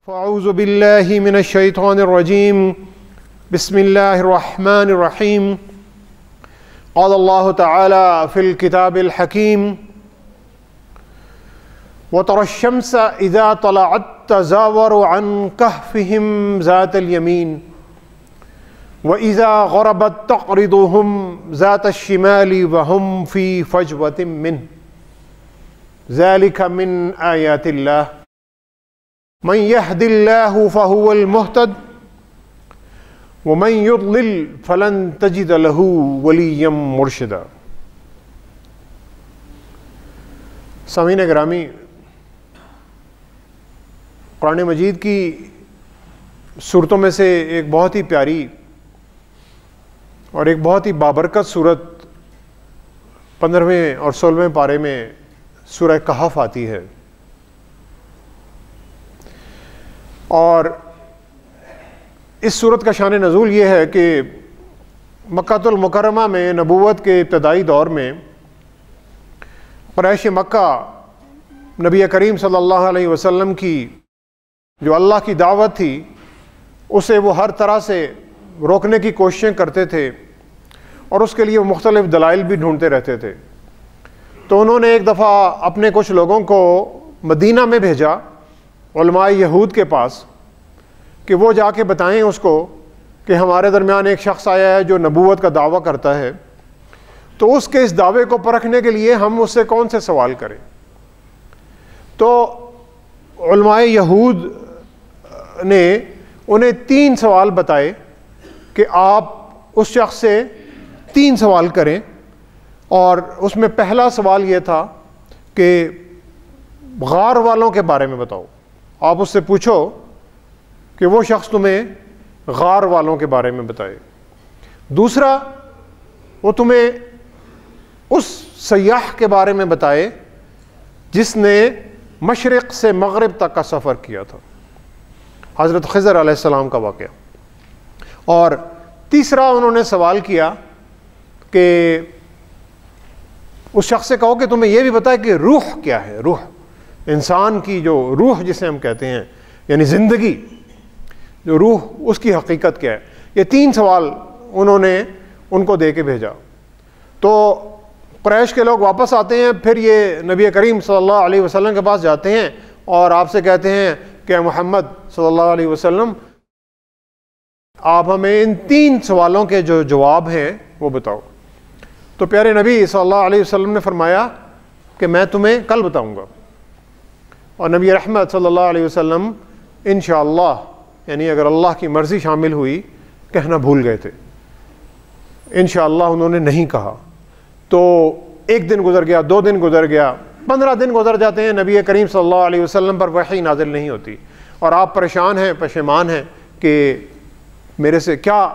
فاعوذ باللہ من الشیطان الرجیم بسم اللہ الرحمن الرحیم قال اللہ تعالی فی الکتاب الحکیم وترى الشمس اذا طلعت تزاور عن كهفهم ذات اليمين واذا غربت تقرضهم ذات الشمال وهم في فجوة منه ذلك من آیات اللہ من يهد الله فهو المهتد ومن يضلل فلن تجد له وليا مرشدا۔ سامعین گرامی، قرآن مجید کی صورتوں میں سے ایک بہت ہی پیاری اور ایک بہت ہی بابرکت صورت 15ویں اور 16ویں پارے میں سورہ کہف آتی ہے، اور اس صورت کا شان نزول یہ ہے کہ مکہ المکرمہ میں نبوت کے ابتدائی دور میں قریش مکہ نبی کریم صلی اللہ علیہ وسلم کی جو اللہ کی دعوت تھی اسے وہ ہر طرح سے روکنے کی کوششیں کرتے تھے، اور اس کے لیے وہ مختلف دلائل بھی ڈھونڈتے رہتے تھے۔ تو انہوں نے ایک دفعہ اپنے کچھ لوگوں کو مدینہ میں بھیجا علماء یہود کے پاس کہ وہ جا کے بتائیں اس کو کہ ہمارے درمیان ایک شخص آیا ہے جو نبوت کا دعویٰ کرتا ہے، تو اس کے اس دعوے کو پرکھنے کے لیے ہم اس سے کون سے سوال کریں۔ تو علماء یہود نے انہیں 3 سوال بتائے کہ آپ اس شخص سے 3 سوال کریں، اور اس میں پہلا سوال یہ تھا کہ غار والوں کے بارے میں بتاؤ۔ آپ اس سے پوچھو کہ وہ شخص تمہیں غار والوں کے بارے میں بتائے۔ دوسرا، وہ تمہیں اس سیاح کے بارے میں بتائے جس نے مشرق سے مغرب تک کا سفر کیا تھا، حضرت خضر علیہ السلام کا واقعہ۔ اور تیسرا انہوں نے سوال کیا کہ اس شخص سے کہو کہ تمہیں یہ بھی بتائے کہ روح کیا ہے، روح انسان کی جو روح جسے ہم کہتے ہیں، یعنی زندگی، جو روح، اس کی حقیقت کیا ہے۔ یہ 3 سوال انہوں نے ان کو دے کے بھیجا۔ تو قریش کے لوگ واپس آتے ہیں، پھر یہ نبی کریم صلی اللہ علیہ وسلم کے پاس جاتے ہیں اور آپ سے کہتے ہیں کہ محمد صلی اللہ علیہ وسلم آپ ہمیں ان 3 سوالوں کے جو جواب ہیں وہ بتاؤ۔ تو پیارے نبی صلی اللہ علیہ وسلم نے فرمایا کہ میں تمہیں کل بتاؤں گا، اور نبی رحمت صلی اللہ علیہ وسلم انشاءاللہ، یعنی اگر اللہ کی مرضی شامل ہوئی، کہنا بھول گئے تھے۔ انشاءاللہ انہوں نے نہیں کہا۔ تو 1 دن گزر گیا، 2 دن گزر گیا، 15 دن گزر جاتے ہیں، نبی کریم صلی اللہ علیہ وسلم پر وحی نازل نہیں ہوتی، اور آپ پریشان ہیں، پشیمان ہیں کہ میرے سے کیا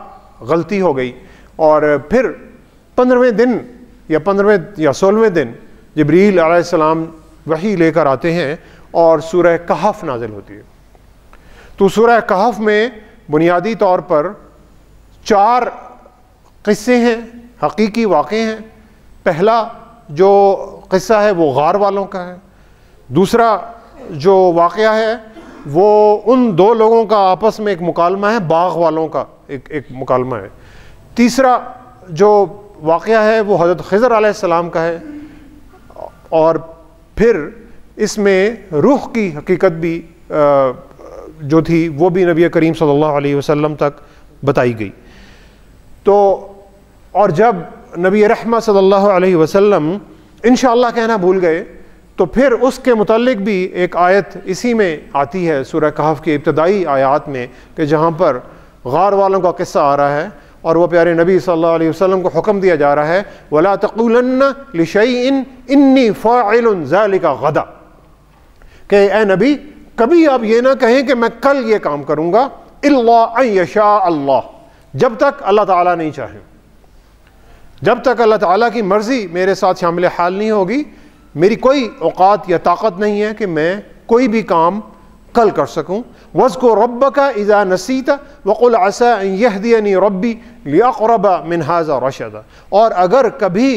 غلطی ہو گئی۔ اور پھر 15ویں دن یا 16ویں دن جبریل علیہ السلام وحی لے کر آتے ہیں اور سورہ کہف نازل ہوتی ہے۔ تو سورہ کہف میں بنیادی طور پر 4 قصے ہیں، حقیقی واقعے ہیں۔ پہلا جو قصہ ہے وہ غار والوں کا ہے۔ دوسرا جو واقعہ ہے وہ ان 2 لوگوں کا آپس میں ایک مکالمہ ہے، باغ والوں کا ایک مکالمہ ہے۔ تیسرا جو واقعہ ہے وہ حضرت خضر علیہ السلام کا ہے، اور پھر اس میں روح کی حقیقت بھی جو تھی وہ بھی نبی کریم صلی اللہ علیہ وسلم تک بتائی گئی۔ تو اور جب نبی رحمت صلی اللہ علیہ وسلم انشاءاللہ کہنا بھول گئے، تو پھر اس کے متعلق بھی ایک آیت اسی میں آتی ہے سورہ کہف کی ابتدائی آیات میں، کہ جہاں پر غار والوں کا قصہ آ رہا ہے، اور وہ پیارے نبی صلی اللہ علیہ وسلم کو حکم دیا جا رہا ہے وَلَا تَقُولَنَّ لِشَيْءٍ إِنِّي فَاعِلٌ ذَلِكَ غَدًا، کہ اے نبی کبھی آپ یہ نہ کہیں کہ میں کل یہ کام کروں گا، إِلَّا أَن يَشَاءَ اللَّهُ، جب تک اللہ تعالیٰ نہیں چاہے، جب تک اللہ تعالیٰ کی مرضی میرے ساتھ شامل حال نہیں ہوگی، میری کوئی اوقات یا طاقت نہیں ہے کہ میں کوئی بھی کام کل کر سکوں۔ وَاذْكُرْ رَبَّكَ إِذَا نَسِيتَ وَقُلْ عَسَىٰ أَن يَهْدِيَنِي رَبِّي لِأَقْرَبَ مِنْ هَٰذَا رَشَدًا، اور اگر کبھی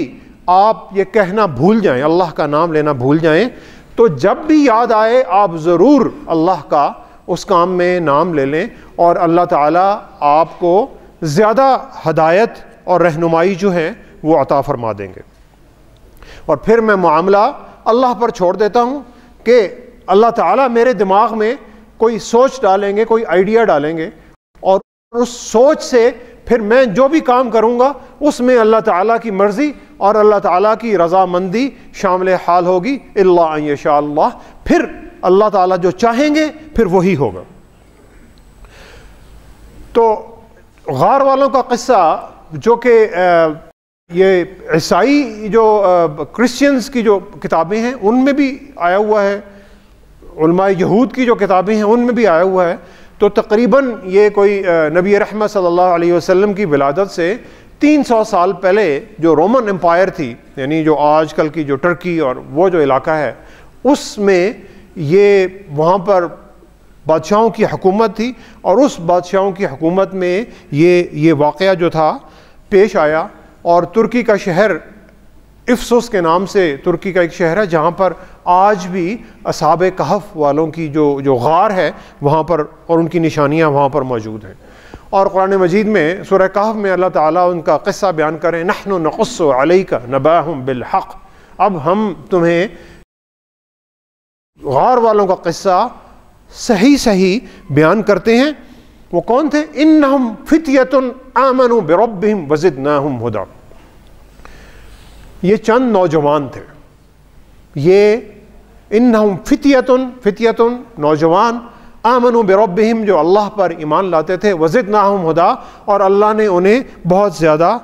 آپ یہ کہنا بھول جائیں، اللہ کا نام لینا بھول جائیں، تو جب بھی یاد آئے آپ ضرور اللہ کا اس کام میں نام لے لیں اور اللہ تعالیٰ آپ کو زیادہ ہدایت اور رہنمائی جو ہے وہ عطا فرما دیں گے۔ اور پھر میں معاملہ اللہ پر چھوڑ دیتا ہوں کہ اللہ تعالیٰ میرے دماغ میں کوئی سوچ ڈالیں گے، کوئی آئیڈیا ڈالیں گے، اور اس سوچ سے پھر میں جو بھی کام کروں گا اس میں اللہ تعالیٰ کی مرضی اور اللہ تعالیٰ کی رضامندی شامل حال ہوگی، الا ان یشاء اللہ، پھر اللہ تعالیٰ جو چاہیں گے پھر وہی ہوگا۔ تو غار والوں کا قصہ جو کہ یہ عیسائی جو کرسچنز کی جو کتابیں ہیں ان میں بھی آیا ہوا ہے، علماء یہود کی جو کتابیں ہیں ان میں بھی آیا ہوا ہے، تو تقریباً یہ کوئی نبی رحمت صلی اللہ علیہ وسلم کی ولادت سے 300 سال پہلے جو رومن امپائر تھی، یعنی جو آج کل کی جو ٹرکی اور وہ جو علاقہ ہے، اس میں یہ وہاں پر بادشاہوں کی حکومت تھی، اور اس بادشاہوں کی حکومت میں یہ واقعہ جو تھا پیش آیا۔ اور ترکی کا شہر افسوس کے نام سے ترکی کا ایک شہر ہے جہاں پر آج بھی اصحاب کہف والوں کی جو غار ہے وہاں پر، اور ان کی نشانیاں وہاں پر موجود ہیں۔ اور قرآن مجید میں سورہ کہف میں اللہ تعالیٰ ان کا قصہ بیان کریں، نحن نقص علیک نبأہم بالحق، اب ہم تمہیں غار والوں کا قصہ صحیح بیان کرتے ہیں۔ وہ کون تھے؟ انہم فتیۃ آمنوا بربہم وزدناہم ہدی، یہ چند نوجوان تھے، یہ انہم فتیۃ نوجوان، آمنوا بربہم جو اللہ پر ایمان لاتے تھے، وزدناہم ہدی اور اللہ نے انہیں بہت زیادہ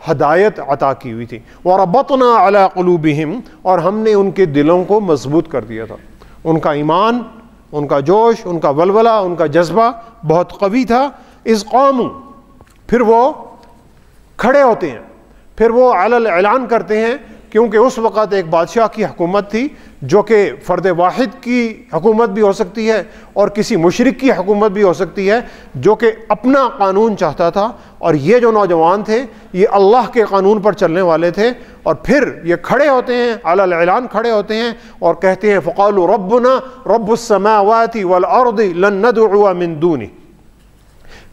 ہدایت عطا کی ہوئی تھی، وربطنا علی قلوبہم اور ہم نے ان کے دلوں کو مضبوط کر دیا تھا، ان کا ایمان، ان کا جوش، ان کا ولولہ، ان کا جذبہ بہت قوی تھا۔ اذ قاموا، پھر وہ کھڑے ہوتے ہیں، پھر وہ علی الاعلان کرتے ہیں، کیونکہ اس وقت ایک بادشاہ کی حکومت تھی جو کہ فرد واحد کی حکومت بھی ہو سکتی ہے اور کسی مشرک کی حکومت بھی ہو سکتی ہے جو کہ اپنا قانون چاہتا تھا، اور یہ جو نوجوان تھے یہ اللہ کے قانون پر چلنے والے تھے۔ اور پھر یہ کھڑے ہوتے ہیں، علی الاعلان کھڑے ہوتے ہیں اور کہتے ہیں فقالوا ربنا رب السماوات والارض لن ندعو من دونہ،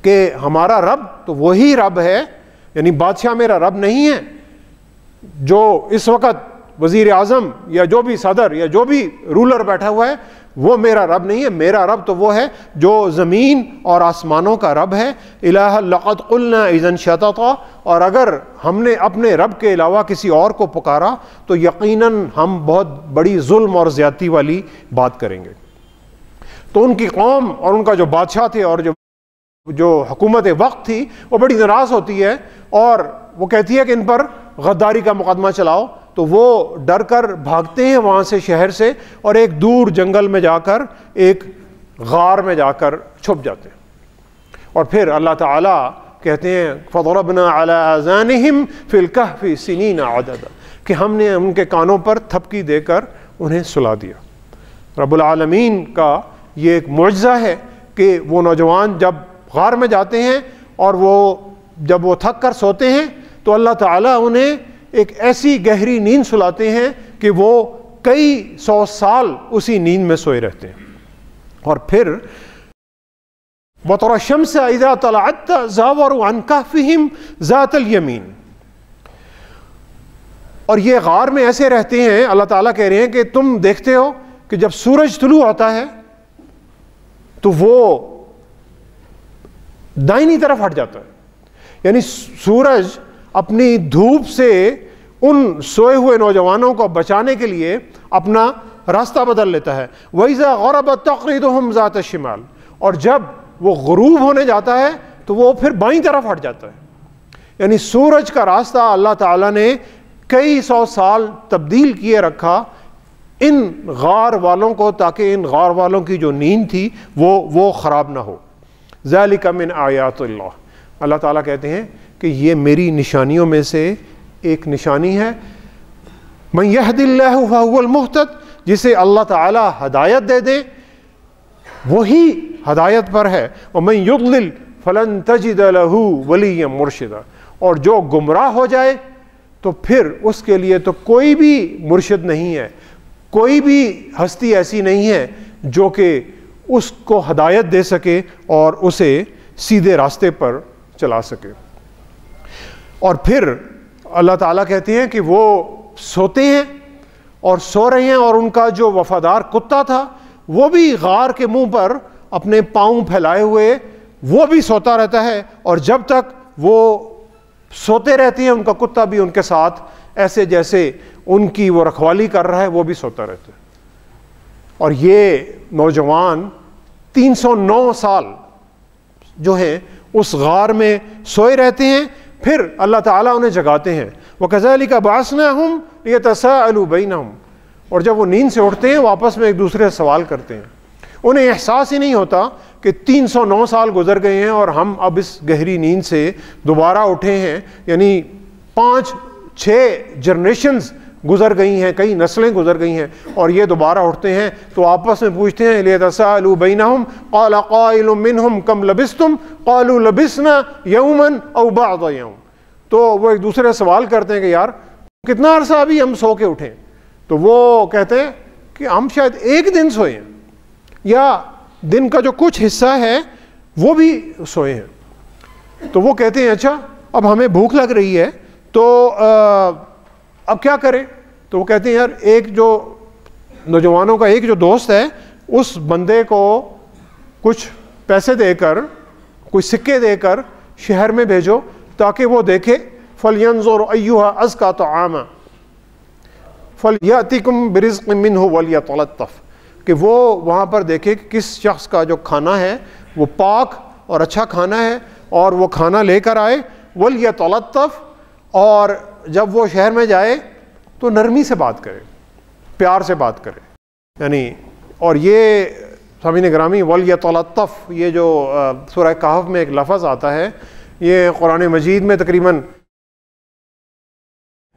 کہ ہمارا رب تو وہی رب ہے، یعنی بادشاہ میرا رب نہیں ہے، جو اس وقت وزیر اعظم یا جو بھی صدر یا جو بھی رولر بیٹھا ہوا ہے وہ میرا رب نہیں ہے، میرا رب تو وہ ہے جو زمین اور آسمانوں کا رب ہے۔ الہ لقد قلنا اذا شططا، اور اگر ہم نے اپنے رب کے علاوہ کسی اور کو پکارا تو یقیناً ہم بہت بڑی ظلم اور زیادتی والی بات کریں گے۔ تو ان کی قوم اور ان کا جو بادشاہ تھے اور جو حکومت وقت تھی وہ بڑی ناراض ہوتی ہے، اور وہ کہتی ہے کہ ان پر غداری کا مقدمہ چلاؤ، تو وہ ڈر کر بھاگتے ہیں وہاں سے، شہر سے، اور ایک دور جنگل میں جا کر ایک غار میں جا کر چھپ جاتے ہیں۔ اور پھر اللہ تعالیٰ کہتے ہیں فَضَرَبْنَا عَلَىٰ آذَانِهِمْ فِي الْكَهْفِ سِنِينَ عَدَدًا، کہ ہم نے ان کے کانوں پر تھپکی دے کر انہیں سلا دیا۔ رب العالمین کا یہ ایک معجزہ ہے کہ وہ نوجوان جب غار میں جاتے ہیں اور جب وہ تھک کر سوتے ہیں تو اللہ تعالیٰ انہیں ایک ایسی گہری نیند سلاتے ہیں کہ وہ کئی 100 سال اسی نیند میں سوئے رہتے ہیں۔ اور پھر وَتَرَى الشَّمْسَ إِذَا طَلَعَتْ تَزَاوَرُ عَنْ كَهْفِهِمْ ذَاتَ الْيَمِينِ، اور یہ غار میں ایسے رہتے ہیں، اللہ تعالیٰ کہہ رہے ہیں کہ تم دیکھتے ہو کہ جب سورج طلوع ہوتا ہے تو وہ دائنی طرف ہٹ جاتا ہے، یعنی سورج اپنی دھوپ سے ان سوئے ہوئے نوجوانوں کو بچانے کے لیے اپنا راستہ بدل لیتا ہے۔ وَإِذَا غَرَبَتْ تَقْرِضُهُمْ ذَاتَ الشِّمَالِ، اور جب وہ غروب ہونے جاتا ہے تو وہ پھر بائیں طرف ہٹ جاتا ہے، یعنی سورج کا راستہ اللہ تعالیٰ نے کئی 100 سال تبدیل کیے رکھا ان غار والوں کو، تاکہ ان غار والوں کی جو نیند تھی وہ خراب نہ ہو۔ ذَلِكَ مِنْ آیَاتِ اللَّهِ، اللہ تعالیٰ کہتے ہیں کہ یہ میری نشانیوں میں سے ایک نشانی ہے۔ مَنْ يَهْدِ اللَّهُ فَهُوَ الْمُهْتَدِ، جسے اللہ تعالیٰ ہدایت دے دے وہی ہدایت پر ہے۔ وَمَنْ يُضْلِلْ فَلَنْ تَجِدَ لَهُ وَلِيًّا مُرْشِدًا، اور جو گمراہ ہو جائے تو پھر اس کے لیے تو کوئی بھی مرشد نہیں ہے، کوئی بھی ہستی ایسی نہیں ہے جو کہ اس کو ہدایت دے سکے اور اسے سیدھے راستے پر چلا سکے۔ اور پھر اللہ تعالیٰ کہتے ہیں کہ وہ سوتے ہیں اور سو رہے ہیں، اور ان کا جو وفادار کتا تھا وہ بھی غار کے منہ پر اپنے پاؤں پھیلائے ہوئے وہ بھی سوتا رہتا ہے، اور جب تک وہ سوتے رہتے ہیں ان کا کتا بھی ان کے ساتھ ایسے جیسے ان کی وہ رکھوالی کر رہا ہے وہ بھی سوتا رہتا ہے۔ اور یہ نوجوان 309 سال جو ہیں اس غار میں سوئے رہتے ہیں، پھر اللہ تعالیٰ انہیں جگاتے ہیں۔ وَكَذَلِكَ بَعَثْنَاهُمْ لِيَتَسَاءَلُوا بَيْنَهُمْ، اور جب وہ نیند سے اٹھتے ہیں وہ آپس میں ایک دوسرے سے سوال کرتے ہیں۔ انہیں احساس ہی نہیں ہوتا کہ 309 سال گزر گئے ہیں اور ہم اب اس گہری نیند سے دوبارہ اٹھے ہیں، یعنی 5-6 جنریشنز گزر گئی ہیں، کئی نسلیں گزر گئی ہیں، اور یہ دوبارہ اٹھتے ہیں تو آپس میں پوچھتے ہیں لِيَتَسَاءَلُوا بَيْنَهُمْ قَالَ قَائِلٌ مِّنْهُمْ كَمْ لَبِثْتُمْ قَالُوا لَبِثْنَا يَوْمًا أَوْ بَعْضَ يَوْمٍ، تو وہ ایک دوسرے سے سوال کرتے ہیں کہ یار کتنا عرصہ ابھی ہم سو کے اٹھیں، تو وہ کہتے ہیں کہ ہم شاید ایک دن سوئے ہیں یا دن کا جو کچھ حصہ ہے وہ بھی سوئے ہیں۔ تو وہ کہتے ہیں اچھا اب ہمیں بھوک لگ رہی ہے تو اب کیا کریں؟ تو وہ کہتے ہیں یار ایک جو نوجوانوں کا ایک جو دوست ہے اس بندے کو کچھ پیسے دے کر، کوئی سکے دے کر شہر میں بھیجو تاکہ وہ دیکھے فَلْيَنْظُرْ أَيُّهَا أَزْكَىٰ طَعَامًا فَلْيَأْتِكُمْ بِرِزْقٍ مِّنْهُ وَلْيَتَلَطَّفْ، کہ وہ وہاں پر دیکھے کہ کس شخص کا جو کھانا ہے وہ پاک اور اچھا کھانا ہے اور وہ کھانا لے کر آئے، وَلْيَتَلَطَّفْ، اور جب وہ شہر میں جائے تو نرمی سے بات کرے، پیار سے بات کرے، یعنی اور یہ سامعین گرامی وَلْيَتَلَطَّفْ یہ جو سورہ کہف میں ایک لفظ آتا ہے یہ قرآن مجید میں تقریباً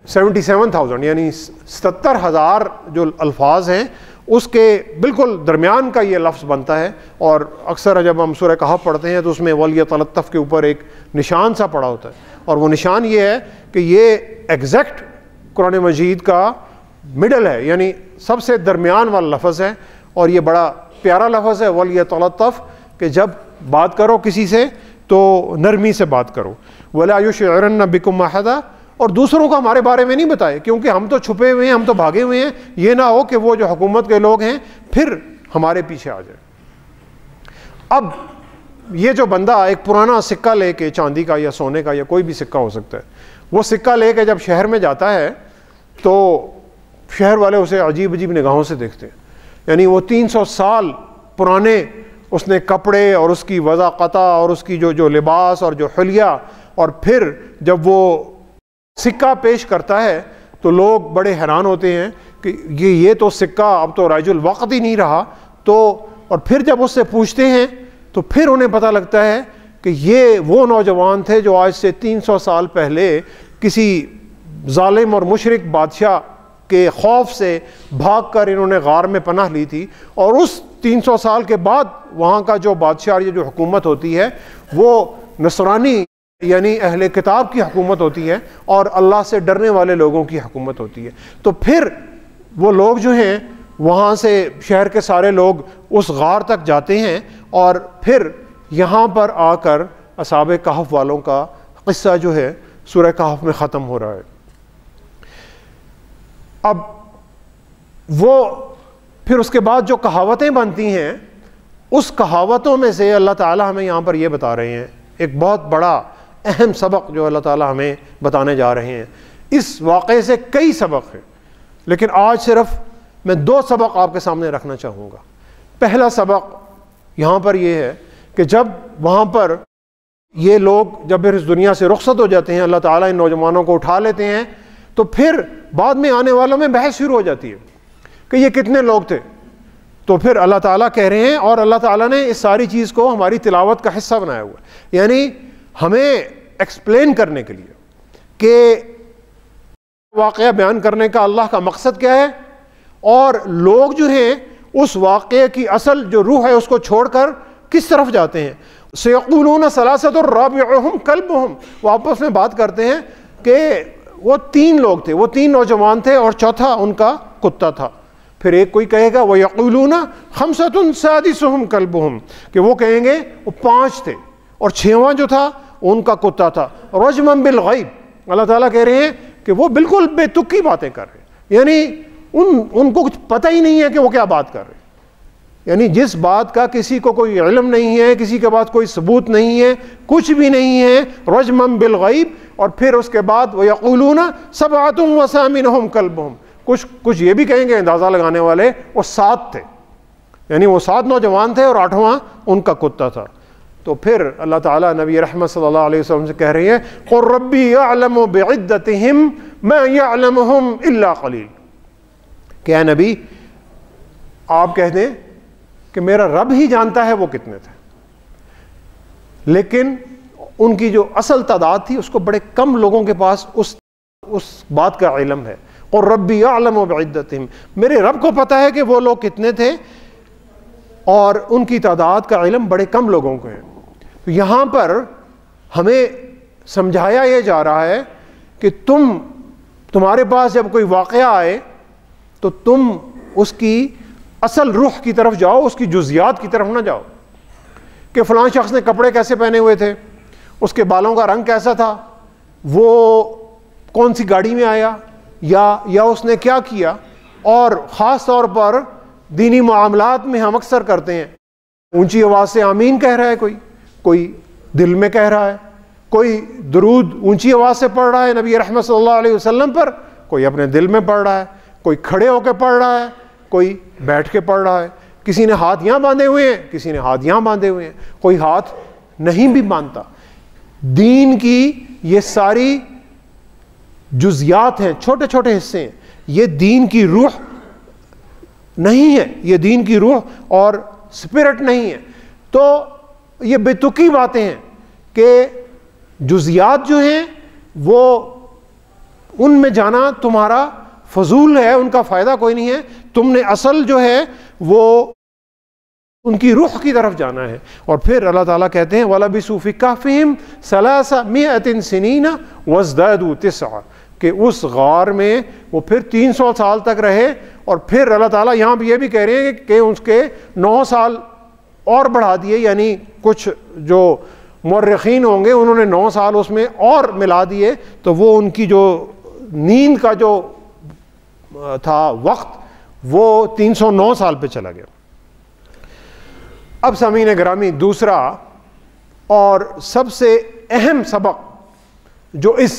77,000 یعنی 77,000 جو الفاظ ہیں اس کے بالکل درمیان کا یہ لفظ بنتا ہے، اور اکثر جب ہم سورہ کہف پڑھتے ہیں تو اس میں وَلْيَتَلَطَّفْ کے اوپر ایک نشان سا پڑا ہوتا ہے، اور وہ نشان یہ ہے کہ یہ ایگزیکٹ قرآن مجید کا مڈل ہے، یعنی سب سے درمیان والا لفظ ہے، اور یہ بڑا پیارا لفظ ہے وَلْيَتَلَطَّفْ، کہ جب بات کرو کسی سے تو نرمی سے بات کرو۔ وَلَا يُشْعِرَنَّ بِكُمْ أَحَدًا، اور دوسروں کو ہمارے بارے میں نہیں بتائے کیونکہ ہم تو چھپے ہوئے ہیں، ہم تو بھاگے ہوئے ہیں، یہ نہ ہو کہ وہ جو حکومت کے لوگ ہیں پھر ہمارے پیچھے آ جائے۔ اب یہ جو بندہ ایک پرانا سکہ لے کے، چاندی کا یا سونے کا یا کوئی بھی سکہ ہو سکتا ہے، وہ سکہ لے کے جب شہر میں جاتا ہے تو شہر والے اسے عجیب عجیب نگاہوں سے دیکھتے ہیں، یعنی وہ 300 سال پرانے اس نے کپڑے اور اس کی وضاقتہ اور اس کی جو لباس اور جو حلیہ، اور پھر جب وہ سکہ پیش کرتا ہے تو لوگ بڑے حیران ہوتے ہیں کہ یہ تو سکہ اب تو رائج الوقت ہی نہیں رہا، تو اور پھر جب اس سے پوچھتے ہیں تو پھر انہیں پتہ لگتا ہے کہ یہ وہ نوجوان تھے جو آج سے 300 سال پہلے کسی ظالم اور مشرک بادشاہ کے خوف سے بھاگ کر انہوں نے غار میں پناہ لی تھی، اور اس 300 سال کے بعد وہاں کا جو بادشاہ اور یہ جو حکومت ہوتی ہے وہ نصرانی یعنی اہل کتاب کی حکومت ہوتی ہے اور اللہ سے ڈرنے والے لوگوں کی حکومت ہوتی ہے۔ تو پھر وہ لوگ جو ہیں وہاں سے شہر کے سارے لوگ اس غار تک جاتے ہیں، اور پھر یہاں پر آ کر اصحاب کہف والوں کا قصہ جو ہے سورہ کہف میں ختم ہو رہا ہے۔ اب وہ پھر اس کے بعد جو کہاوتیں بنتی ہیں اس کہاوتوں میں سے اللہ تعالیٰ ہمیں یہاں پر یہ بتا رہے ہیں ایک بہت بڑا اہم سبق جو اللہ تعالیٰ ہمیں بتانے جا رہے ہیں۔ اس واقعے سے کئی سبق ہیں لیکن آج صرف میں 2 سبق آپ کے سامنے رکھنا چاہوں گا۔ پہلا سبق یہاں پر یہ ہے کہ جب وہاں پر یہ لوگ جب پھر اس دنیا سے رخصت ہو جاتے ہیں، اللہ تعالیٰ ان نوجوانوں کو اٹھا لیتے ہیں، تو پھر بعد میں آنے والوں میں بحث شروع ہو جاتی ہے کہ یہ کتنے لوگ تھے۔ تو پھر اللہ تعالیٰ کہہ رہے ہیں، اور اللہ تعالیٰ نے اس ساری چیز کو ہماری تلاوت کا حصہ بنایا ہوا ہے، یعنی ہمیں ایکسپلین کرنے کے لیے کہ واقعہ بیان کرنے کا اللہ کا مقصد کیا ہے، اور لوگ جو ہیں اس واقعے کی اصل جو روح ہے اس کو چھوڑ کر کس طرف جاتے ہیں۔ سیقولون ثلاثۃ رابعہم کلبہم، وہ آپس میں بات کرتے ہیں کہ وہ 3 لوگ تھے، وہ 3 نوجوان تھے اور چوتھا ان کا کتا تھا۔ پھر ایک کوئی کہے گا وَيَقُولُونَ خَمْسَةٌ سَادِسُهُمْ كَلْبُهُمْ کہ وہ کہیں گے وہ 5 تھے اور 6واں جو تھا ان کا کتا تھا. رجما بالغیب، اللہ تعالیٰ کہہ رہے ہیں کہ وہ بالکل بے تکی باتیں کر رہے ہیں، یعنی ان کو کچھ پتہ ہی نہیں ہے کہ وہ کیا بات کر رہے ہیں. یعنی جس بات کا کسی کو کوئی علم نہیں ہے، کسی کے پاس کوئی ثبوت نہیں ہے، کچھ بھی نہیں ہے، رجما بالغیب. اور پھر اس کے بعد وَيَقُولُونَ سَبْعَةٌ وَثَامِنُهُمْ كَلْبُهُمْ، کچھ یہ بھی کہیں گے اندازہ لگانے والے وہ 7 تھے، یعنی وہ 7 نوجوان تھے اور 8واں ان کا کتا تھا. تو پھر اللہ تعالیٰ نبی رحمت صلی اللہ علیہ وسلم سے کہہ رہی ہے قُلْ رَبِّي يَعْلَمُ بِعِدَّتِهِمْ مَا يَعْلَمُهُمْ إِلَّا قَلِيلٌ کہ اے نبی آپ کہہ دیں کہ میرا رب ہی جانتا ہے وہ کتنے تھے، لیکن ان کی جو اصل تعداد تھی اس کو بڑے کم لوگوں کے پاس اس بات کا علم ہے. قُلْ رَبِّي يَعْلَمُ بِعِدَّتِهِمْ، میرے رب کو پتہ ہے کہ وہ لوگ کتنے تھے اور ان کی تعداد کا علم بڑے کم لوگوں کو ہے. یہاں پر ہمیں سمجھایا یہ جا رہا ہے کہ تمہارے پاس جب کوئی واقعہ آئے تو تم اس کی اصل روح کی طرف جاؤ، اس کی جزیات کی طرف نہ جاؤ کہ فلاں شخص نے کپڑے کیسے پہنے ہوئے تھے، اس کے بالوں کا رنگ کیسا تھا، وہ کون سی گاڑی میں آیا یا اس نے کیا کیا. اور خاص طور پر دینی معاملات میں ہم اکثر کرتے ہیں اونچی آواز سے آمین کہہ رہا ہے، کوئی دل میں کہہ رہا ہے، کوئی درود اونچی آواز سے پڑھ رہا ہے نبی رحمت صلی اللہ علیہ وسلم پر، کوئی اپنے دل میں پڑھ رہا ہے، کوئی کھڑے ہو کے پڑھ رہا ہے، کوئی بیٹھ کے پڑھ رہا ہے، کسی نے ہاتھ یہاں باندھے ہوئے ہیں، کسی نے ہاتھ یہاں باندھے ہوئے ہیں، کوئی ہاتھ نہیں بھی باندھتا. دین کی یہ ساری جزیات ہیں، چھوٹے چھوٹے حصے ہیں، یہ دین کی روح نہیں ہے، یہ دین کی روح اور سپرٹ نہیں ہے. تو یہ بے تکی باتیں ہیں کہ جزیات جو ہیں وہ ان میں جانا تمہارا فضول ہے، ان کا فائدہ کوئی نہیں ہے. تم نے اصل جو ہے وہ ان کی روح کی طرف جانا ہے. اور پھر اللہ تعالیٰ کہتے ہیں وَلَبِثُوا فِي كَهْفِهِمْ 300 سِنِينَ وَازْدَادُوا 9 کہ اس غار میں وہ پھر 300 سال تک رہے. اور پھر اللہ تعالیٰ یہاں بھی یہ بھی کہہ رہے ہیں کہ اس کے 9 سال اور بڑھا دیے، یعنی کچھ جو مورخین ہوں گے انہوں نے 9 سال اس میں اور ملا دیے، تو وہ ان کی جو نیند کا جو تھا وقت وہ 309 سال پہ چلا گیا. اب سامعین گرامی دوسرا اور سب سے اہم سبق جو اس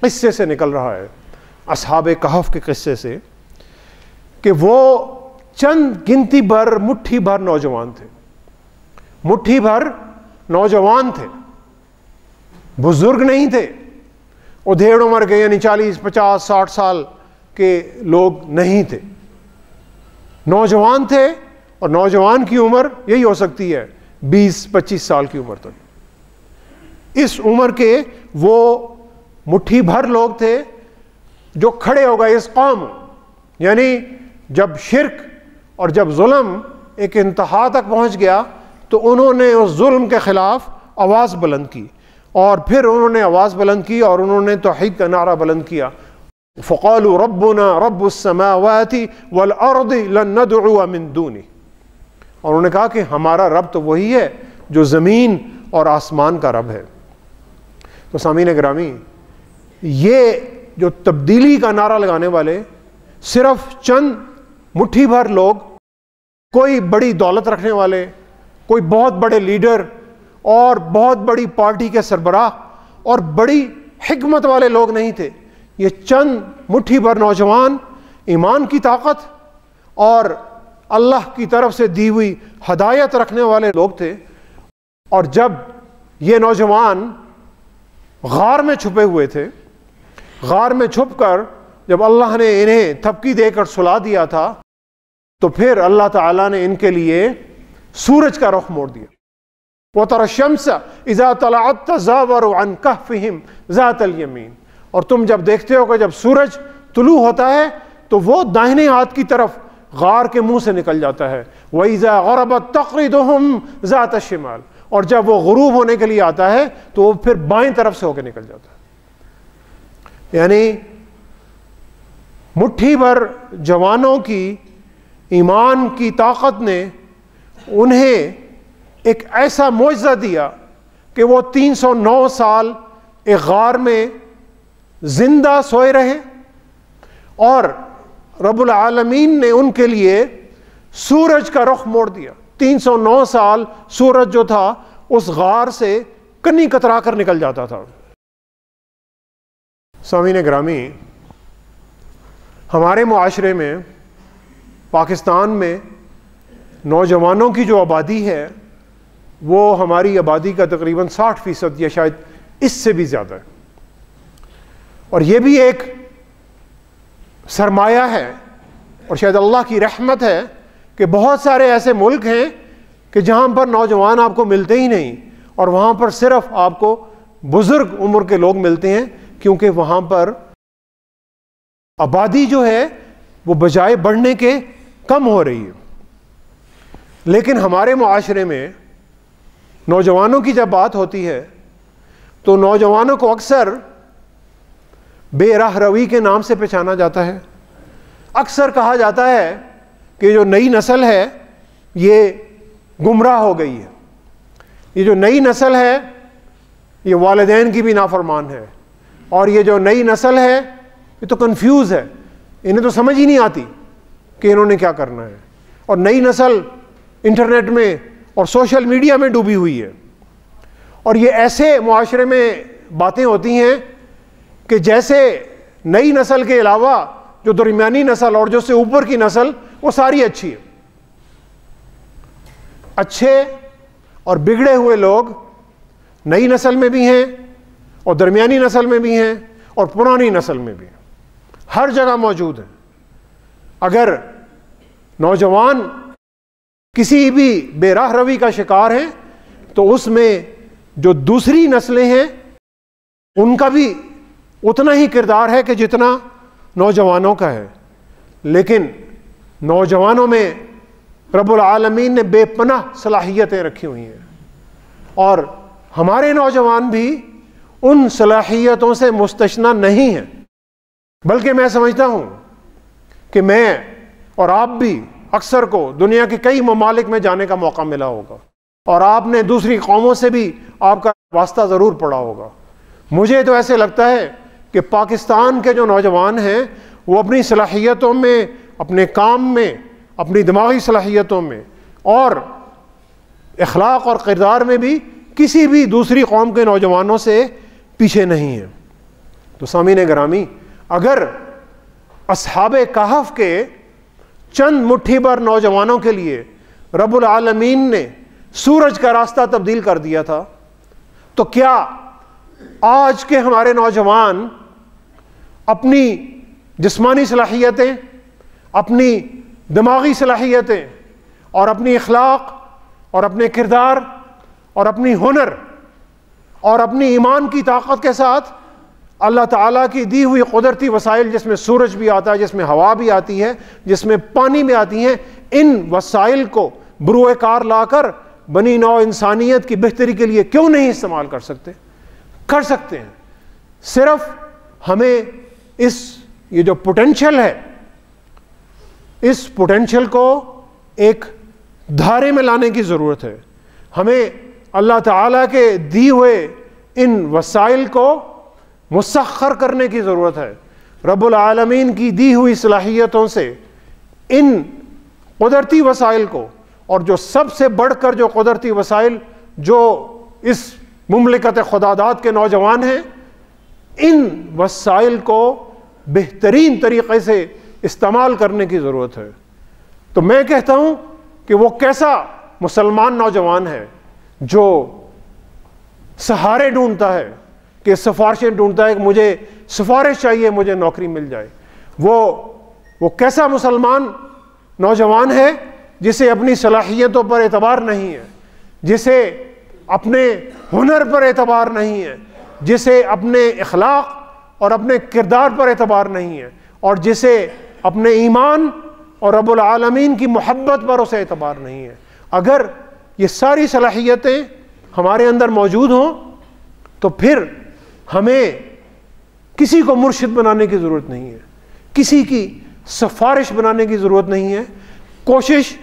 قصے سے نکل رہا ہے، اصحاب کہف کے قصے سے، کہ وہ چند گنتی بھر مٹھی بھر نوجوان تھے، مٹھی بھر نوجوان تھے، بزرگ نہیں تھے، ادھیڑ عمر کے یعنی 40 50 60 سال کے لوگ نہیں تھے، نوجوان تھے. اور نوجوان کی عمر یہی ہو سکتی ہے 20-25 سال کی عمر تک. اس عمر کے وہ مٹھی بھر لوگ تھے جو کھڑے ہو گئے اس قوم، یعنی جب شرک اور جب ظلم ایک انتہا تک پہنچ گیا تو انہوں نے اس ظلم کے خلاف آواز بلند کی، اور پھر انہوں نے آواز بلند کی اور انہوں نے توحید کا نعرہ بلند کیا. فقالوا ربنا رب السماوات والارض لن ندعو من دونه، اور انہوں نے کہا کہ ہمارا رب تو وہی ہے جو زمین اور آسمان کا رب ہے. تو سامعین گرامی یہ جو تبدیلی کا نعرہ لگانے والے صرف چند مٹھی بھر لوگ، کوئی بڑی دولت رکھنے والے، کوئی بہت بڑے لیڈر اور بہت بڑی پارٹی کے سربراہ اور بڑی حکمت والے لوگ نہیں تھے. یہ چند مٹھی بھر نوجوان ایمان کی طاقت اور اللہ کی طرف سے دی ہوئی ہدایت رکھنے والے لوگ تھے. اور جب یہ نوجوان غار میں چھپے ہوئے تھے، غار میں چھپ کر جب اللہ نے انہیں تھپکی دے کر سلا دیا تھا تو پھر اللہ تعالیٰ نے ان کے لیے سورج کا رخ موڑ دیا. وَتَرَى الشَّمْسَ إِذَا طَلَعَتْ تَزَاوَرُ عَنْ كَهْفِهِمْ ذَاتَ الْيَمِينِ، اور تم جب دیکھتے ہو کہ جب سورج طلوع ہوتا ہے تو وہ داہنے ہاتھ کی طرف غار کے منہ سے نکل جاتا ہے. وَإِذَا غَرَبَتْ تَقْرِضُهُمْ ذَاتَ الشِّمَالِ، اور جب وہ غروب ہونے کے لیے آتا ہے تو وہ پھر بائیں طرف سے ہو کے نکل جاتا ہے. یعنی مٹھی بھر جوانوں کی ایمان کی طاقت نے انہیں ایک ایسا معجزہ دیا کہ وہ 309 سال ایک غار میں زندہ سوئے رہے، اور رب العالمین نے ان کے لیے سورج کا رخ موڑ دیا۔ 309 سال سورج جو تھا اس غار سے کنی کترا کر نکل جاتا تھا۔ سامعین گرامی، ہمارے معاشرے میں، پاکستان میں نوجوانوں کی جو آبادی ہے وہ ہماری آبادی کا تقریباً 60% یا شاید اس سے بھی زیادہ ہے، اور یہ بھی ایک سرمایہ ہے اور شاید اللہ کی رحمت ہے کہ بہت سارے ایسے ملک ہیں کہ جہاں پر نوجوان آپ کو ملتے ہی نہیں، اور وہاں پر صرف آپ کو بزرگ عمر کے لوگ ملتے ہیں، کیونکہ وہاں پر آبادی جو ہے وہ بجائے بڑھنے کے کم ہو رہی ہے۔ لیکن ہمارے معاشرے میں نوجوانوں کی جب بات ہوتی ہے تو نوجوانوں کو اکثر بے راہ روی کے نام سے پہچانا جاتا ہے۔ اکثر کہا جاتا ہے کہ جو نئی نسل ہے یہ گمراہ ہو گئی ہے، یہ جو نئی نسل ہے یہ والدین کی بھی نافرمان ہے، اور یہ جو نئی نسل ہے یہ تو کنفیوز ہے، انہیں تو سمجھ ہی نہیں آتی کہ انہوں نے کیا کرنا ہے، اور نئی نسل انٹرنیٹ میں اور سوشل میڈیا میں ڈوبی ہوئی ہے۔ اور یہ ایسے معاشرے میں باتیں ہوتی ہیں کہ جیسے نئی نسل کے علاوہ جو درمیانی نسل اور جو سے اوپر کی نسل وہ ساری اچھی ہے۔ اچھے اور بگڑے ہوئے لوگ نئی نسل میں بھی ہیں اور درمیانی نسل میں بھی ہیں اور پرانی نسل میں بھی ہیں، ہر جگہ موجود ہیں۔ اگر نوجوان کسی بھی بے راہ روی کا شکار ہیں تو اس میں جو دوسری نسلیں ہیں ان کا بھی اتنا ہی کردار ہے کہ جتنا نوجوانوں کا ہے۔ لیکن نوجوانوں میں رب العالمین نے بے پناہ صلاحیتیں رکھی ہوئی ہیں، اور ہمارے نوجوان بھی ان صلاحیتوں سے مستثنی نہیں ہیں، بلکہ میں سمجھتا ہوں کہ میں اور آپ بھی اکثر کو دنیا کے کئی ممالک میں جانے کا موقع ملا ہوگا، اور آپ نے دوسری قوموں سے بھی آپ کا واسطہ ضرور پڑا ہوگا۔ مجھے تو ایسے لگتا ہے کہ پاکستان کے جو نوجوان ہیں وہ اپنی صلاحیتوں میں، اپنے کام میں، اپنی دماغی صلاحیتوں میں اور اخلاق اور کردار میں بھی کسی بھی دوسری قوم کے نوجوانوں سے پیچھے نہیں ہیں۔ تو سامعین گرامی، اگر اصحاب کہف کے چند مٹھی بھر نوجوانوں کے لیے رب العالمین نے سورج کا راستہ تبدیل کر دیا تھا، تو کیا آج کے ہمارے نوجوان اپنی جسمانی صلاحیتیں، اپنی دماغی صلاحیتیں اور اپنی اخلاق اور اپنے کردار اور اپنی ہنر اور اپنی ایمان کی طاقت کے ساتھ اللہ تعالیٰ کی دی ہوئی قدرتی وسائل، جس میں سورج بھی آتا ہے، جس میں ہوا بھی آتی ہے، جس میں پانی بھی آتی ہیں، ان وسائل کو بروئے کار لا کر بنی نوع انسانیت کی بہتری کے لیے کیوں نہیں استعمال کر سکتے؟ کر سکتے ہیں۔ صرف ہمیں یہ جو پوٹینشل ہے، اس پوٹینشل کو ایک دھارے میں لانے کی ضرورت ہے۔ ہمیں اللہ تعالیٰ کے دی ہوئے ان وسائل کو مسخر کرنے کی ضرورت ہے۔ رب العالمین کی دی ہوئی صلاحیتوں سے ان قدرتی وسائل کو، اور جو سب سے بڑھ کر جو قدرتی وسائل جو اس مملکت خداداد کے نوجوان ہیں، ان وسائل کو بہترین طریقے سے استعمال کرنے کی ضرورت ہے۔ تو میں کہتا ہوں کہ وہ کیسا مسلمان نوجوان ہے جو سہارے ڈھونڈتا ہے، کہ سفارشیں ڈھونڈتا ہے کہ مجھے سفارش چاہیے، مجھے نوکری مل جائے۔ وہ کیسا مسلمان نوجوان ہے جسے اپنی صلاحیتوں پر اعتبار نہیں ہے، جسے اپنے ہنر پر اعتبار نہیں ہے، جسے اپنے اخلاق اور اپنے کردار پر اعتبار نہیں ہے، اور جسے اپنے ایمان اور رب العالمین کی محبت پر اسے اعتبار نہیں ہے۔ اگر یہ ساری صلاحیتیں ہمارے اندر موجود ہوں تو پھر ہمیں کسی کو مرشد بنانے کی ضرورت نہیں ہے، کسی کی سفارش بنانے کی ضرورت نہیں ہے، کوشش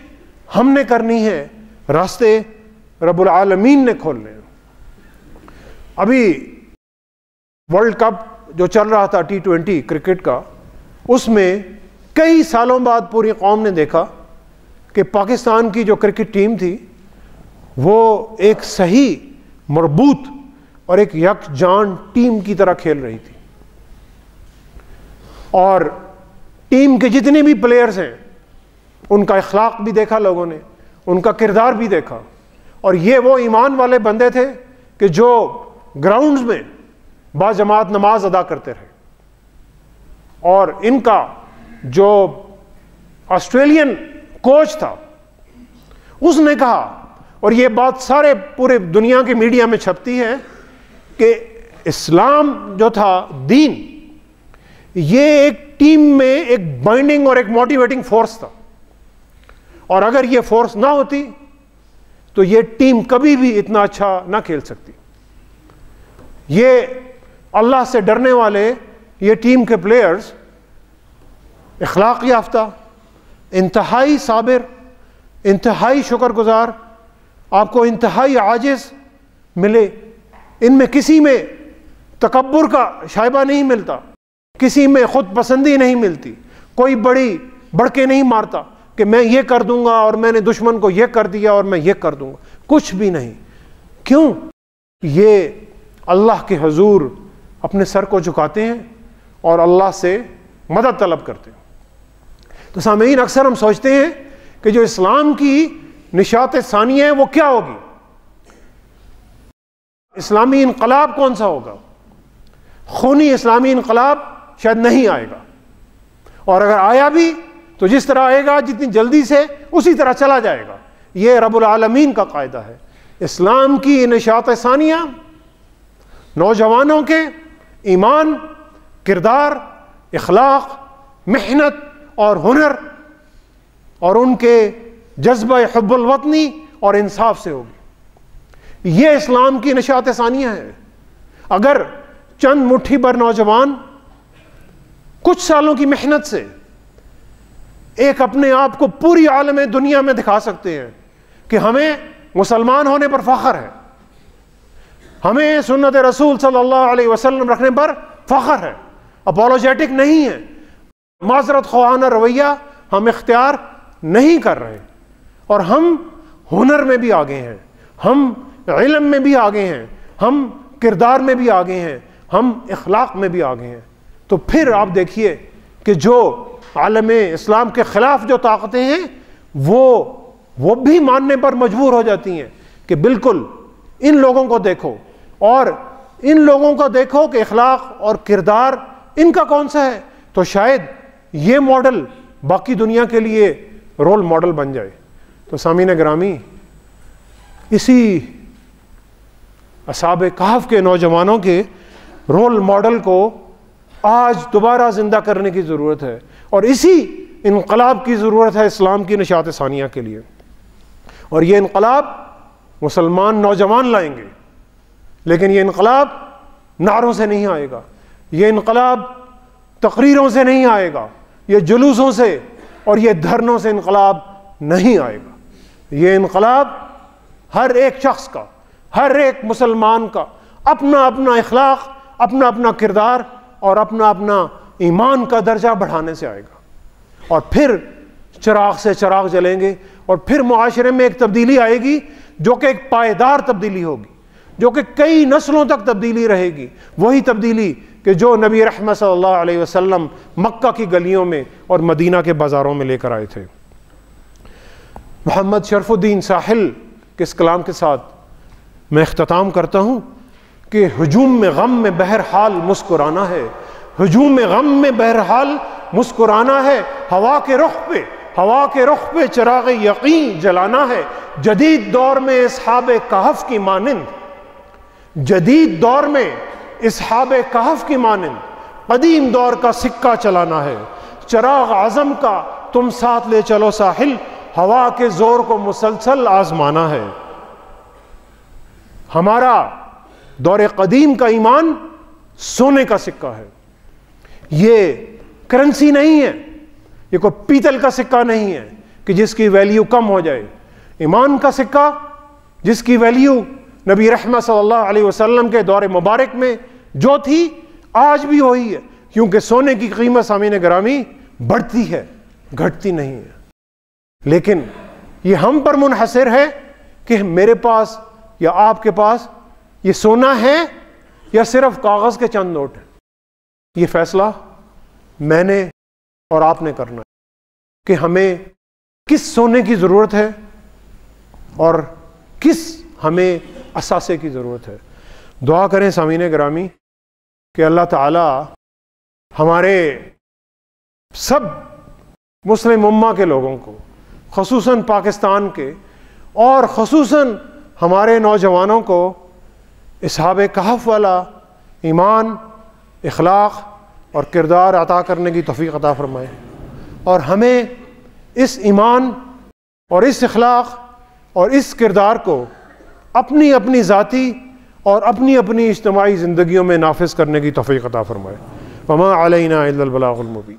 ہم نے کرنی ہے، راستے رب العالمین نے کھولنے ہیں۔ ابھی ورلڈ کپ جو چل رہا تھا T20 کرکٹ کا، اس میں کئی سالوں بعد پوری قوم نے دیکھا کہ پاکستان کی جو کرکٹ ٹیم تھی وہ ایک صحیح مربوط اور ایک یکجان ٹیم کی طرح کھیل رہی تھی، اور ٹیم کے جتنے بھی پلیئرز ہیں ان کا اخلاق بھی دیکھا لوگوں نے، ان کا کردار بھی دیکھا، اور یہ وہ ایمان والے بندے تھے کہ جو گراؤنڈز میں باجماعت نماز ادا کرتے رہے۔ اور ان کا جو آسٹریلین کوچ تھا اس نے کہا، اور یہ بات سارے پورے دنیا کے میڈیا میں چھپتی ہے، کہ اسلام جو تھا دین، یہ ایک ٹیم میں ایک بائنڈنگ اور ایک موٹیویٹنگ فورس تھا، اور اگر یہ فورس نہ ہوتی تو یہ ٹیم کبھی بھی اتنا اچھا نہ کھیل سکتی۔ یہ اللہ سے ڈرنے والے یہ ٹیم کے پلیئرز اخلاق یافتہ، انتہائی صابر، انتہائی شکر گزار، آپ کو انتہائی عاجز ملے، ان میں کسی میں تکبر کا شائبہ نہیں ملتا، کسی میں خود پسندی نہیں ملتی، کوئی بڑھ کے نہیں مارتا کہ میں یہ کر دوں گا اور میں نے دشمن کو یہ کر دیا اور میں یہ کر دوں گا، کچھ بھی نہیں۔ کیوں؟ یہ اللہ کے حضور اپنے سر کو جھکاتے ہیں اور اللہ سے مدد طلب کرتے ہیں۔ تو سامعین، اکثر ہم سوچتے ہیں کہ جو اسلام کی نشاط ثانیہ ہے وہ کیا ہوگی؟ اسلامی انقلاب کون سا ہوگا؟ خونی اسلامی انقلاب شاید نہیں آئے گا، اور اگر آیا بھی تو جس طرح آئے گا جتنی جلدی سے اسی طرح چلا جائے گا۔ یہ رب العالمین کا قاعدہ ہے۔ اسلام کی نشاط ثانیہ نوجوانوں کے ایمان، کردار، اخلاق، محنت اور ہنر اور ان کے جذبہ حب الوطنی اور انصاف سے ہوگی۔ یہ اسلام کی نشاط ثانیہ ہے۔ اگر چند مٹھی بھر نوجوان کچھ سالوں کی محنت سے ایک اپنے آپ کو پوری عالم دنیا میں دکھا سکتے ہیں کہ ہمیں مسلمان ہونے پر فخر ہے، ہمیں سنت رسول صلی اللہ علیہ وسلم رکھنے پر فخر ہے، اپولوجیٹک نہیں ہے، معذرت خواہانہ رویہ ہم اختیار نہیں کر رہے، اور ہم ہنر میں بھی آگے ہیں، ہم علم میں بھی آگے ہیں، ہم کردار میں بھی آگے ہیں، ہم اخلاق میں بھی آگے ہیں، تو پھر آپ دیکھیے کہ جو عالم اسلام کے خلاف جو طاقتیں ہیں وہ بھی ماننے پر مجبور ہو جاتی ہیں کہ بالکل ان لوگوں کو دیکھو، اور ان لوگوں کو دیکھو کہ اخلاق اور کردار ان کا کون سا ہے، تو شاید یہ ماڈل باقی دنیا کے لیے رول ماڈل بن جائے۔ تو سامعین گرامی، اسی اصحاب کہف کے نوجوانوں کے رول ماڈل کو آج دوبارہ زندہ کرنے کی ضرورت ہے، اور اسی انقلاب کی ضرورت ہے اسلام کی نشاط ثانیہ کے لیے۔ اور یہ انقلاب مسلمان نوجوان لائیں گے، لیکن یہ انقلاب نعروں سے نہیں آئے گا، یہ انقلاب تقریروں سے نہیں آئے گا، یہ جلوسوں سے اور یہ دھرنوں سے انقلاب نہیں آئے گا۔ یہ انقلاب ہر ایک شخص کا، ہر ایک مسلمان کا اپنا اپنا اخلاق، اپنا اپنا کردار اور اپنا اپنا ایمان کا درجہ بڑھانے سے آئے گا، اور پھر چراغ سے چراغ جلیں گے، اور پھر معاشرے میں ایک تبدیلی آئے گی جو کہ ایک پائیدار تبدیلی ہوگی، جو کہ کئی نسلوں تک تبدیلی رہے گی، وہی تبدیلی کہ جو نبی رحمت صلی اللہ علیہ وسلم مکہ کی گلیوں میں اور مدینہ کے بازاروں میں لے کر آئے تھے۔ محمد شرف الدین ساحل کے اس کلام کے ساتھ میں اختتام کرتا ہوں کہ ہجوم میں غم میں بہرحال مسکرانا ہے، ہجوم میں غم میں بہرحال مسکرانا ہے، ہوا کے رخ پہ چراغ یقین جلانا ہے، جدید دور میں اصحاب کہف کی مانند، جدید دور میں اصحاب کہف کی مانند قدیم دور کا سکہ چلانا ہے، چراغ عزم کا تم ساتھ لے چلو ساحل، ہوا کے زور کو مسلسل آزمانا ہے۔ ہمارا دور قدیم کا ایمان سونے کا سکہ ہے، یہ کرنسی نہیں ہے، یہ کوئی پیتل کا سکہ نہیں ہے، کہ جس کی ویلیو کم ہو جائے. ایمان کا سکہ جس کی ویلیو نبی رحمت صلی اللہ علیہ وسلم کے دور مبارک میں جو تھی آج بھی وہی ہے، کیونکہ سونے کی قیمت سامعین گرامی بڑھتی ہے، گھٹتی نہیں ہے. لیکن یہ ہم پر منحصر ہے کہ میرے پاس یا آپ کے پاس یہ سونا ہے یا صرف کاغذ کے چند نوٹ ہیں. یہ فیصلہ میں نے اور آپ نے کرنا ہے کہ ہمیں کس سونے کی ضرورت ہے اور کس ہمیں اثاثے کی ضرورت ہے. دعا کریں سامعین گرامی کہ اللہ تعالی ہمارے سب مسلم امہ کے لوگوں کو، خصوصاً پاکستان کے اور خصوصاً ہمارے نوجوانوں کو اصحاب کہف والا ایمان، اخلاق اور کردار عطا کرنے کی توفیق عطا فرمائے، اور ہمیں اس ایمان اور اس اخلاق اور اس کردار کو اپنی اپنی ذاتی اور اپنی اپنی اجتماعی زندگیوں میں نافذ کرنے کی توفیق عطا فرمائے. وما علینا الا البلاغ المبین.